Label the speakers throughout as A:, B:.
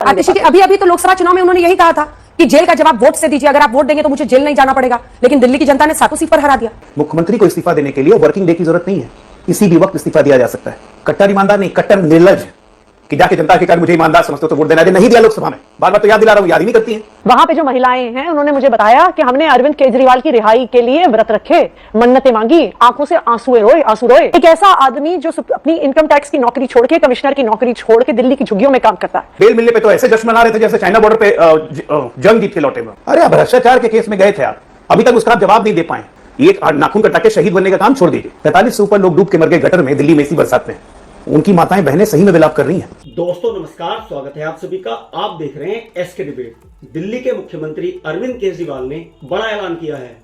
A: आतिशी अभी अभी तो लोकसभा चुनाव में उन्होंने यही कहा था कि जेल का जवाब वोट से दीजिए, अगर आप वोट देंगे तो मुझे जेल नहीं जाना पड़ेगा, लेकिन दिल्ली की जनता ने 7 सीट पर हरा दिया।
B: मुख्यमंत्री को इस्तीफा देने के लिए वर्किंग डे की जरूरत नहीं है, किसी भी वक्त इस्तीफा दिया जा सकता है। कट्टर ईमानदार नहीं, कट्टर निर्लज कि जाके जनता के कारण मुझे ईमानदार समझते हो तो वोट देना नहीं दिया लोकसभा में। बार बार तो याद दिला रहा हूं, याद ही नहीं करती हैं।
C: वहां पे जो महिलाएं हैं उन्होंने मुझे बताया कि हमने अरविंद केजरीवाल की रिहाई के लिए व्रत रखे, मन्नतें मांगी, आंखों से आंसू रोए। एक ऐसा आदमी जो अपनी इनकम टैक्स की नौकरी छोड़ के, कमिश्नर की नौकरी छोड़ के दिल्ली की झुग्गियों में काम करता है।
B: बेल मिलने पे तो ऐसे जश्न मना रहे थे जैसे चाइना बॉर्डर पे जंग जीत के लौटे हुए। अरे आप भ्रष्टाचार के केस में गए थे, आप अभी तक उसका आप जवाब नहीं दे पाए। एक नाखून कटा के शहीद बनने का काम छोड़ दीजिए। 45 से ऊपर लोग डूब के मर गए गटर में दिल्ली में इसी बरसात में। उनकी माताएं बहनें सही में विलाप कर रही हैं।
D: दोस्तों नमस्कार, स्वागत है आप सभी का। आप देख रहे हैं एसके डिबेट। दिल्ली के मुख्यमंत्री अरविंद केजरीवाल ने बड़ा ऐलान किया है।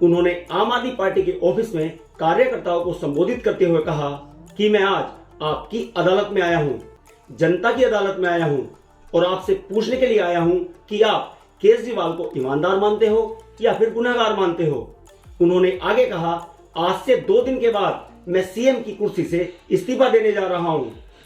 D: उन्होंने आम आदमी पार्टी के ऑफिस में कार्यकर्ताओं को संबोधित करते हुए कहा कि मैं आज आपकी अदालत में आया हूं, जनता की अदालत में आया हूं और आपसे पूछने के लिए आया हूं कि आप केजरीवाल को ईमानदार मानते हो या फिर गुनहगार मानते हो। उन्होंने आगे कहा, आज से 2 दिन के बाद मैं सीएम की कुर्सी से इस्तीफा देने जा रहा हूं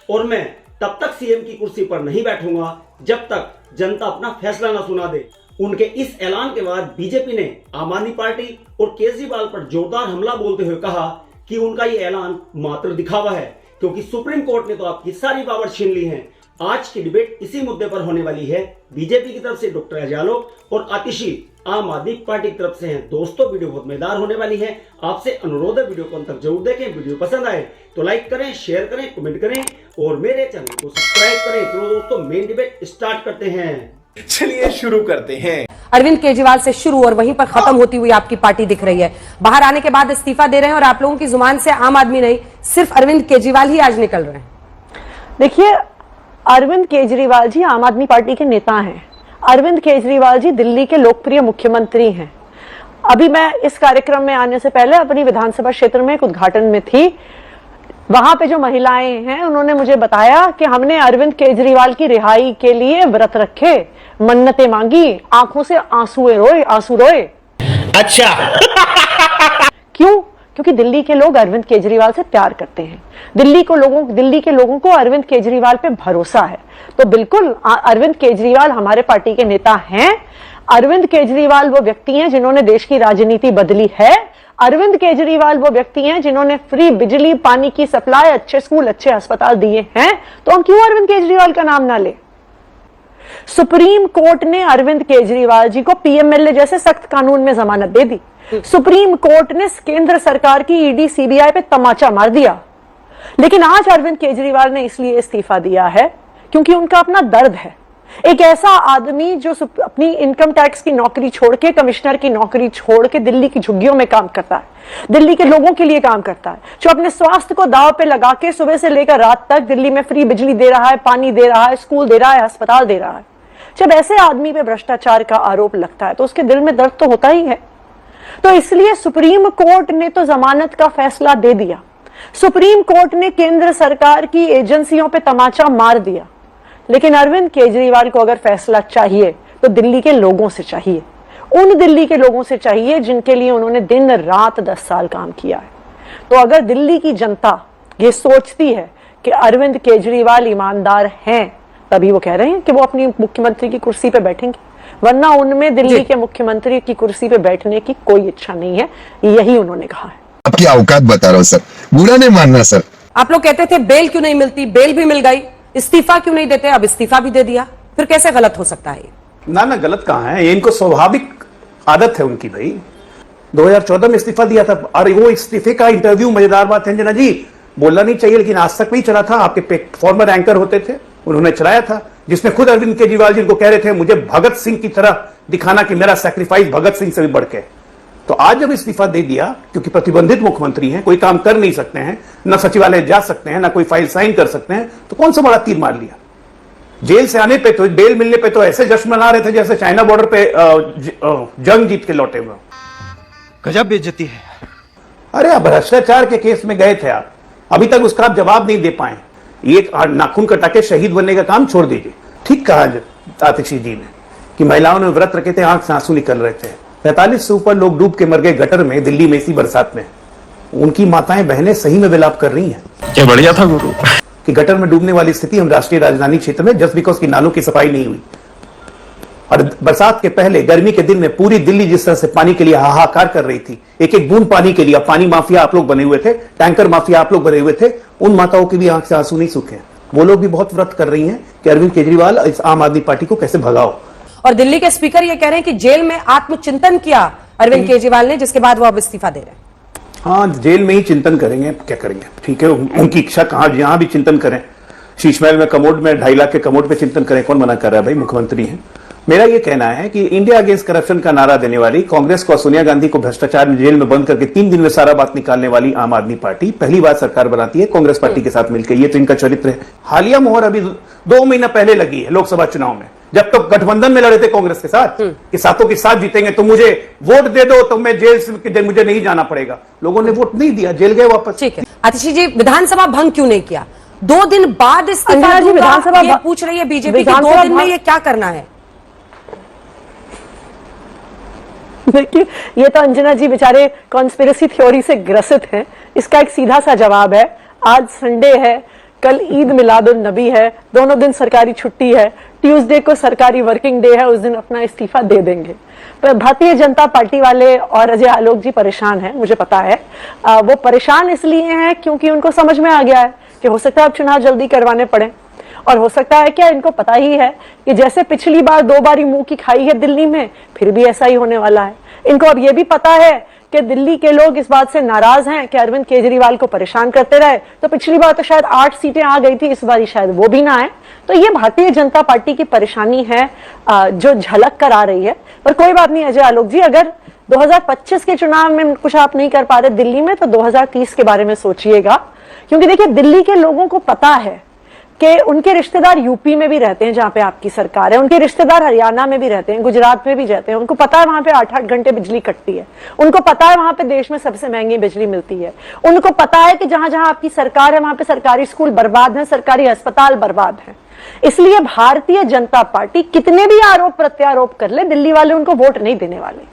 D: और मैं तब तक सीएम की कुर्सी पर नहीं बैठूंगा जब तक जनता अपना फैसला न सुना दे। उनके इस ऐलान के बाद बीजेपी ने आम आदमी पार्टी और केजरीवाल पर जोरदार हमला बोलते हुए कहा कि उनका ये ऐलान मात्र दिखावा है, क्योंकि सुप्रीम कोर्ट ने तो आपकी सारी पावर छीन ली है। आज की डिबेट इसी मुद्दे पर होने वाली है। बीजेपी की तरफ से डॉक्टर अजालो और आतिशी आम आदमी पार्टी की तरफ से हैं। दोस्तों वीडियो बहुत मजेदार होने वाली है। आपसे अनुरोध है वीडियो को अंत तक जरूर देखें। वीडियो पसंद आए तो लाइक करें, शेयर करें, कमेंट करें और मेरे चैनल को सब्सक्राइब करें। चलो दोस्तों मेन डिबेट स्टार्ट करते हैं।
E: चलिए शुरू करते हैं।
A: अरविंद केजरीवाल से शुरू और वहीं पर खत्म होती हुई आपकी पार्टी दिख रही है। बाहर आने के बाद इस्तीफा दे रहे हैं और आप लोगों की जुबान से आम आदमी नहीं, सिर्फ अरविंद केजरीवाल ही आज निकल रहे हैं।
C: देखिए, अरविंद केजरीवाल जी आम आदमी पार्टी के नेता हैं। अरविंद केजरीवाल जी दिल्ली के लोकप्रिय मुख्यमंत्री हैं। अभी मैं इस कार्यक्रम में आने से पहले अपनी विधानसभा क्षेत्र में एक उद्घाटन में थी। वहां पे जो महिलाएं हैं उन्होंने मुझे बताया कि हमने अरविंद केजरीवाल की रिहाई के लिए व्रत रखे, मन्नतें मांगी, आंखों से आंसू रोए।
E: अच्छा
C: क्यों? क्योंकि दिल्ली के लोग अरविंद केजरीवाल से प्यार करते हैं। दिल्ली के लोगों को अरविंद केजरीवाल पे भरोसा है। तो बिल्कुल अरविंद केजरीवाल हमारे पार्टी के नेता हैं। अरविंद केजरीवाल वो व्यक्ति हैं जिन्होंने देश की राजनीति बदली है। अरविंद केजरीवाल वो व्यक्ति हैं जिन्होंने फ्री बिजली, पानी की सप्लाई, अच्छे स्कूल, अच्छे अस्पताल दिए हैं। तो हम क्यों अरविंद केजरीवाल का नाम ना ले? सुप्रीम कोर्ट ने अरविंद केजरीवाल जी को पीएमएलए जैसे सख्त कानून में जमानत दे दी। सुप्रीम कोर्ट ने केंद्र सरकार की ईडी, सीबीआई पे तमाचा मार दिया। लेकिन आज अरविंद केजरीवाल ने इसलिए इस्तीफा दिया है क्योंकि उनका अपना दर्द है। एक ऐसा आदमी जो अपनी इनकम टैक्स की नौकरी छोड़ के, कमिश्नर की नौकरी छोड़ के दिल्ली की झुग्गियों में काम करता है, दिल्ली के लोगों के लिए काम करता है, जो अपने स्वास्थ्य को दांव पे लगा के सुबह से लेकर रात तक दिल्ली में फ्री बिजली दे रहा है, पानी दे रहा है, स्कूल दे रहा है, अस्पताल दे रहा है। जब ऐसे आदमी पे भ्रष्टाचार का आरोप लगता है तो उसके दिल में दर्द तो होता ही है। तो इसलिए सुप्रीम कोर्ट ने तो जमानत का फैसला दे दिया। सुप्रीम कोर्ट ने केंद्र सरकार की एजेंसियों पे तमाचा मार दिया। लेकिन अरविंद केजरीवाल को अगर फैसला चाहिए तो दिल्ली के लोगों से चाहिए, उन दिल्ली के लोगों से चाहिए जिनके लिए उन्होंने दिन रात 10 साल काम किया है। तो अगर दिल्ली की जनता ये सोचती है कि अरविंद केजरीवाल ईमानदार हैं, तभी वो कह रहे हैं कि वो अपनी मुख्यमंत्री की कुर्सी पे बैठेंगे, वरना उनमें दिल्ली के मुख्यमंत्री की कुर्सी पे बैठने की कोई इच्छा नहीं है। यही उन्होंने कहा है।
F: आपकी औकात बता रहा हूं सर, बुरा नहीं मानना सर।
A: आप लोग कहते थे बेल क्यों नहीं मिलती, बेल भी मिल गई, इस्तीफा क्यों नहीं देते, अब इस्तीफा भी दे दिया, फिर कैसे गलत हो सकता है?
B: ना गलत कहां है, ये इनको स्वाभाविक आदत है उनकी। भाई 2014 में इस्तीफा दिया था। और वो इस्तीफे का इंटरव्यू, मजेदार बात है अंजना जी, बोलना नहीं चाहिए लेकिन आज तक भी चला था। आपके फॉर्मर एंकर होते थे, उन्होंने चलाया था, जिसमें खुद अरविंद केजरीवाल जी को कह रहे थे मुझे भगत सिंह की तरह दिखाना कि मेरा सैक्रिफाइस भगत सिंह से भी बढ़ के। तो आज जब इस्तीफा दे दिया, क्योंकि प्रतिबंधित मुख्यमंत्री हैं, कोई काम कर नहीं सकते हैं, ना सचिवालय जा सकते हैं, ना कोई फाइल साइन कर सकते हैं, तो कौन सा बड़ा तीर मार लिया? जेल से आने पे तो, बेल मिलने पे तो ऐसे जश्न मना रहे थे जैसे चाइना बॉर्डर पे जंग जीत के लौटे हुए।
E: गजब बेइज्जती है।
B: अरे आप भ्रष्टाचार के केस में गए थे, आप अभी तक उसका आप जवाब नहीं दे पाए। एक नाखून कटा के शहीद बनने का काम छोड़ दीजिए। ठीक कहा आतिशी जी ने कि महिलाओं ने व्रत रखे थे, आंख से आंसू निकल रहे थे। 45 से ऊपर लोग डूब के मर गए गटर में दिल्ली में इसी बरसात में। उनकी माताएं बहनें सही में विलाप कर रही हैं।
E: क्या बढ़िया था गुरु।
B: कि गटर में डूबने वाली स्थिति हम राष्ट्रीय राजधानी क्षेत्र में जस्ट बिकॉज की नालों की सफाई नहीं हुई। और बरसात के पहले गर्मी के दिन में पूरी दिल्ली जिस तरह से पानी के लिए हाहाकार कर रही थी, एक एक बूंद पानी के लिए, पानी माफिया आप लोग बने हुए थे, टैंकर माफिया आप लोग बने हुए थे, उन माताओं की भी आंख से आंसू नहीं सूखे। वो लोग भी बहुत व्रत कर रही हैं कि अरविंद केजरीवाल इस आम आदमी पार्टी को कैसे भगाओ।
A: और दिल्ली के स्पीकर ये कह रहे हैं कि जेल में आत्मचिंतन किया अरविंद केजरीवाल ने, जिसके बाद वो अब इस्तीफा दे रहे हैं।
B: हाँ, जेल में ही चिंतन करेंगे, क्या करेंगे, ठीक है, उनकी इच्छा, कहां जहां भी चिंतन करें, शीश महल में कमोड में 2.5 लाख के कमोड पे चिंतन करें, कौन मना कर रहा है भाई, मुख्यमंत्री हैं। मेरा यह कहना है कि इंडिया अगेंस्ट करप्शन का नारा देने वाली कांग्रेस को, सोनिया गांधी को भ्रष्टाचार में जेल में बंद करके 3 दिन में सारा बात निकालने वाली आम आदमी पार्टी पहली बार सरकार बनाती है कांग्रेस पार्टी के साथ मिलकर। ये तो इनका चरित्र है। हालिया मोहर अभी 2 महीना पहले लगी है लोकसभा चुनाव में, जब तक गठबंधन में लड़े थे कांग्रेस के साथ कि सातों के साथ जीतेंगे, तो मुझे वोट दे दो तो मैं जेल से मुझे नहीं जाना पड़ेगा। लोगों ने वोट नहीं दिया, जेल गए वापस।
A: ठीक है आतिशी जी, विधानसभा भंग क्यों नहीं किया? 2 दिन बाद इस्तीफा
C: जी, विधानसभा
A: ये पूछ रही है बीजेपी कि 2 दिन में ये क्या करना है?
C: देखिए, ये तो अंजना जी बेचारे कॉन्स्पिरेसी थ्योरी से ग्रसित हैं। इसका एक सीधा सा जवाब है, आज संडे है, कल ईद मिलादुन नबी है, दोनों दिन सरकारी छुट्टी है, ट्यूसडे को सरकारी वर्किंग डे है, उस दिन अपना इस्तीफा दे देंगे। पर भारतीय जनता पार्टी वाले और अजय आलोक जी परेशान हैं, मुझे पता है। वो परेशान इसलिए हैं क्योंकि उनको समझ में आ गया है कि हो सकता है अब चुनाव जल्दी करवाने पड़े, और हो सकता है क्या, इनको पता ही है कि जैसे पिछली बार 2 बारी मुंह की खाई है दिल्ली में, फिर भी ऐसा ही होने वाला है। इनको अब यह भी पता है कि दिल्ली के लोग इस बात से नाराज हैं कि अरविंद केजरीवाल को परेशान करते रहे। तो पिछली बार तो शायद 8 सीटें आ गई थी, इस बार शायद वो भी ना आए। तो ये भारतीय जनता पार्टी की परेशानी है जो झलक कर आ रही है। पर कोई बात नहीं अजय आलोक जी, अगर 2025 के चुनाव में कुछ आप नहीं कर पा रहे दिल्ली में, तो 2030 के बारे में सोचिएगा। क्योंकि देखिए, दिल्ली के लोगों को पता है कि उनके रिश्तेदार यूपी में भी रहते हैं जहां पे आपकी सरकार है, उनके रिश्तेदार हरियाणा में भी रहते हैं, गुजरात में भी रहते हैं। उनको पता है वहां पे 8-8 घंटे बिजली कटती है, उनको पता है वहां पे देश में सबसे महंगी बिजली मिलती है, उनको पता है कि जहां जहां आपकी सरकार है वहां पे सरकारी स्कूल बर्बाद है, सरकारी अस्पताल बर्बाद है। इसलिए भारतीय जनता पार्टी कितने भी आरोप प्रत्यारोप कर ले, दिल्ली वाले उनको वोट नहीं देने वाले।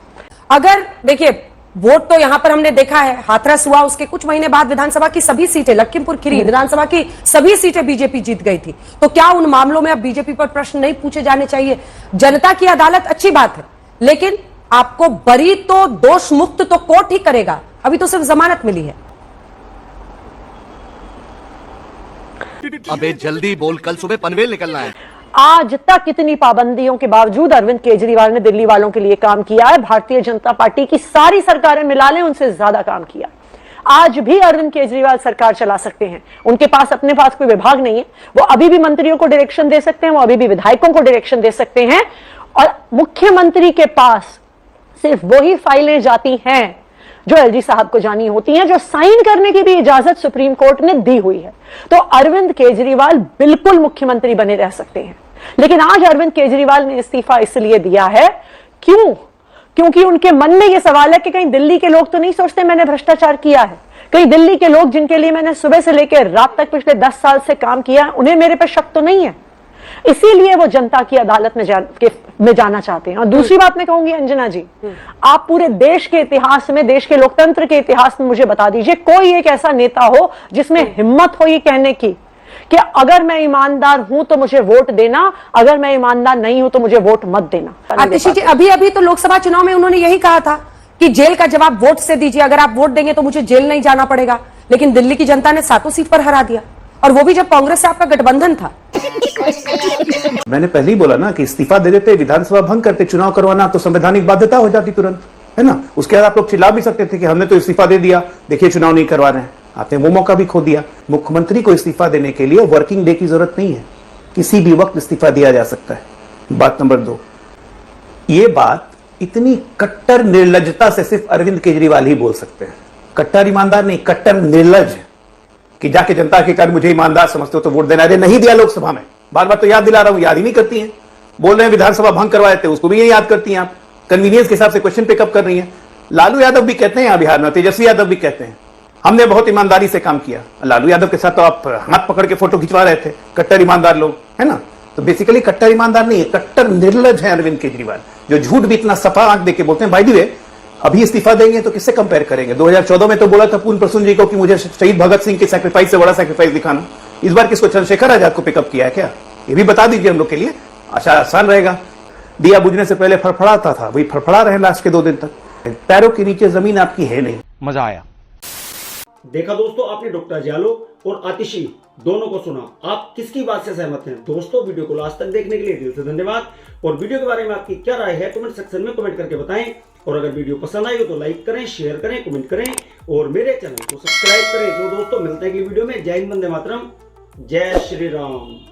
A: अगर देखिए, वोट तो यहां पर हमने देखा है, हाथरस हुआ, उसके कुछ महीने बाद विधानसभा की सभी सीटें, लखीमपुर खीरी विधानसभा की सभी सीटें बीजेपी जीत गई थी। तो क्या उन मामलों में अब बीजेपी पर प्रश्न नहीं पूछे जाने चाहिए? जनता की अदालत अच्छी बात है, लेकिन आपको बरी तो, दोष मुक्त तो कोर्ट ही करेगा। अभी तो सिर्फ जमानत मिली है।
E: अबे जल्दी बोल, कल सुबह पनवेल निकलना है।
C: आज तक इतनी पाबंदियों के बावजूद अरविंद केजरीवाल ने दिल्ली वालों के लिए काम किया है। भारतीय जनता पार्टी की सारी सरकारें मिला लें, उनसे ज्यादा काम किया। आज भी अरविंद केजरीवाल सरकार चला सकते हैं, उनके पास अपने पास कोई विभाग नहीं है। वो अभी भी मंत्रियों को डायरेक्शन दे सकते हैं, वो अभी भी विधायकों को डायरेक्शन दे सकते हैं। और मुख्यमंत्री के पास सिर्फ वही फाइलें जाती हैं जो एलजी साहब को जानी होती हैं, जो साइन करने की भी इजाजत सुप्रीम कोर्ट ने दी हुई है। तो अरविंद केजरीवाल बिल्कुल मुख्यमंत्री बने रह सकते हैं। लेकिन आज अरविंद केजरीवाल ने इस्तीफा इसलिए दिया है, क्यों? क्योंकि उनके मन में यह सवाल है कि कहीं दिल्ली के लोग तो नहीं सोचते मैंने भ्रष्टाचार किया है, कहीं दिल्ली के लोग जिनके लिए मैंने सुबह से लेकर रात तक पिछले 10 साल से काम किया है, उन्हें मेरे पर शक तो नहीं है। इसीलिए वो जनता की अदालत में जाना चाहते हैं। और दूसरी बात मैं कहूंगी अंजना जी, आप पूरे देश के इतिहास में, देश के लोकतंत्र के इतिहास में मुझे बता दीजिए कोई एक ऐसा नेता हो जिसमें हिम्मत हो ये कहने की कि अगर मैं ईमानदार हूं तो मुझे वोट देना, अगर मैं ईमानदार नहीं हूं तो मुझे वोट मत देना।
A: आतिशी जी, अभी अभी तो लोकसभा चुनाव में उन्होंने यही कहा था कि जेल का जवाब वोट से दीजिए, अगर आप वोट देंगे तो मुझे जेल नहीं जाना पड़ेगा। लेकिन दिल्ली की जनता ने 7 सीट पर हरा दिया, और वो भी जब कांग्रेस से आपका गठबंधन था।
B: मैंने पहले ही बोला ना कि इस्तीफा दे देते, विधानसभा भंग करते, चुनाव करवाना तो संवैधानिक बाध्यता हो जाती तुरंत, है ना। उसके बाद आप लोग चिल्ला भी सकते थे कि हमने तो इस्तीफा दे दिया, देखिए चुनाव नहीं करवा रहे हैं। आपने वो मौका भी खो दिया। मुख्यमंत्री को इस्तीफा देने के लिए वर्किंग डे की जरूरत नहीं है, किसी भी वक्त इस्तीफा दिया जा सकता है। बात नंबर 2, ये बात इतनी कट्टर निर्लजता से सिर्फ अरविंद केजरीवाल ही बोल सकते हैं। कट्टर ईमानदार नहीं, कट्टर निर्लज, कि जाके जनता के कारण मुझे ईमानदार समझते हो तो वोट देना। अरे नहीं दिया लोकसभा में, बार बार तो याद दिला रहा हूं, याद ही नहीं करती हैं। बोल रहे हैं विधानसभा भंग करवाए थे, उसको भी ये याद करती हैं आप। कन्वीनियंस के हिसाब से क्वेश्चन पिकअप कर रही हैं। लालू यादव भी कहते हैं यहाँ बिहार में, तेजस्वी यादव भी कहते हैं हमने बहुत ईमानदारी से काम किया। लालू यादव के साथ तो आप हाथ पकड़ के फोटो खिंचवा रहे थे, कट्टर ईमानदार लोग, है ना। तो बेसिकली कट्टर ईमानदार नहीं है, कट्टर निर्लज है अरविंद केजरीवाल, जो झूठ भी इतना सफा आंख देके बोलते हैं। भाई दी वे, अभी इस्तीफा देंगे तो किससे कंपेयर करेंगे? 2014 में तो बोला था पूर्ण प्रसून जी को कि मुझे शहीद भगत सिंह के सैक्रिफाइस से बड़ा सैक्रिफाइस दिखाना, इस बार किसको, चंद्रशेखर आजाद को पिकअप किया है क्या? ये भी बता दीजिए हम लोग के लिए, अच्छा आसान रहेगा। दिया बुझने से पहले फड़फड़ाता था, वही फड़फड़ा रहे लास्ट के 2 दिन तक। पैरों के नीचे जमीन आपकी है नहीं।
G: मजा आया।
D: देखा दोस्तों, आपने डॉक्टर जालो और आतिशी दोनों को सुना। आप किसकी बात से सहमत हैं? दोस्तों, वीडियो को लास्ट तक देखने के लिए दिल से धन्यवाद। और वीडियो के बारे में आपकी क्या राय है कमेंट सेक्शन में कमेंट करके बताएं। और अगर वीडियो पसंद आई हो तो लाइक करें, शेयर करें, कमेंट करें और मेरे चैनल को सब्सक्राइब करें। तो दोस्तों, मिलते हैं अगली वीडियो में। जय हिंद, वंदे मातरम, जय श्री राम।